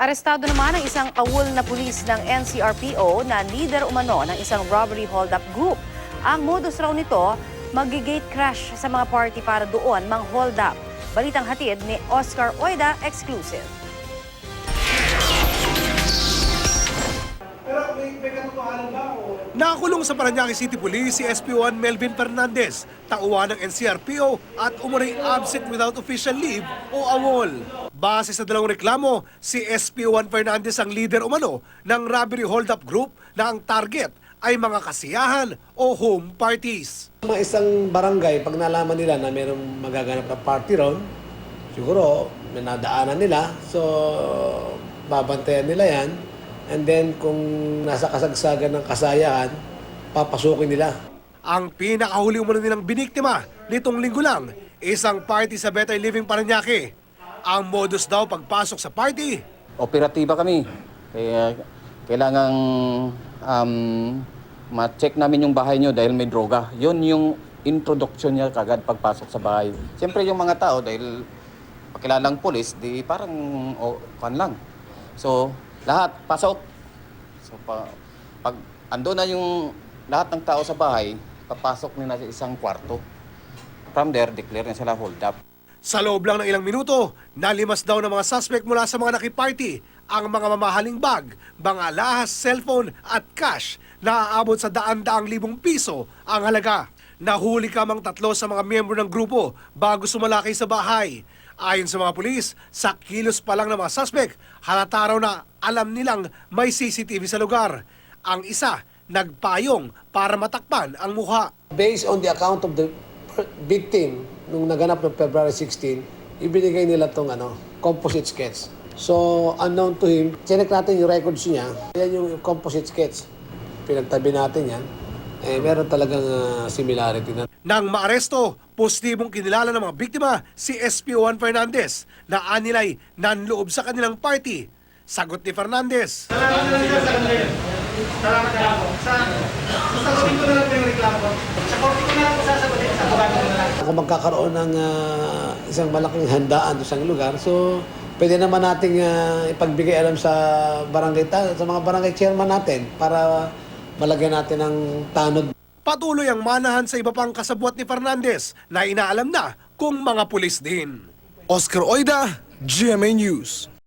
Arestado naman ang isang awol na pulis ng NCRPO na leader umano ng isang robbery hold-up group. Ang modus raw nito, mag-gate crash sa mga party para doon mang-hold up. Balitang hatid ni Oscar Oida, exclusive. Nakakulong sa Parañaque City Police si SP1 Melvin Fernandez, tauhan ng NCRPO at umuring absent without official leave o AWOL. Base sa dalawang reklamo, si SP1 Fernandez ang leader umano ng robbery hold-up group na ang target ay mga kasiyahan o home parties. Mga isang barangay, pag nalaman nila na mayroong magaganap na party ron, siguro may nadaanan nila, so babantayan nila yan. And then kung nasa kasagsagan ng kasayahan, papasukin nila. Ang pinakahuli umano nilang biniktima nitong linggo lang, isang party sa Better Living Parañaque. Ang modus daw pagpasok sa party. Operatiba kami. Kaya kailangang ma-check namin yung bahay nyo dahil may droga. Yun yung introduction niya kagad pagpasok sa bahay. Siyempre yung mga tao dahil pakilalang pulis, di parang kan lang. So, lahat pasok. So, pag ando na yung lahat ng tao sa bahay, papasok nila sa isang kwarto. From there, declare na sila hold up. Sa loob lang ng ilang minuto, nalimas daw ng mga suspect mula sa mga nakiparty ang mga mamahaling bag, mga alahas, cellphone at cash na aabot sa daan-daang libong piso ang halaga. Nahuli kamang 3 sa mga miyembro ng grupo bago sumalakay sa bahay. Ayon sa mga pulis, sa kilos pa lang ng mga suspect, halata raw na alam nilang may CCTV sa lugar. Ang isa, nagpayong para matakpan ang mukha. Based on the account of the victim, nung naganap ng February 16, ibinigay nila itong composite sketch. So, unknown to him, chinek natin yung records niya. Yan yung composite sketch. Pinagtabi natin yan. Meron talagang similarity na. Nang maaresto, positibong kinilala ng mga biktima si SP1 Fernandez na anilay nanloob sa kanilang party. Sagot ni Fernandez. Kung magkakaroon ng isang malaking handaan sa isang lugar, so pwede naman nating ipagbigay alam sa sa mga barangay chairman natin para malagyan natin ng tanod. Patuloy ang manahan sa iba pang kasabwat ni Fernandez na inaalam na kung mga pulis din. Oscar Oida, GMA News.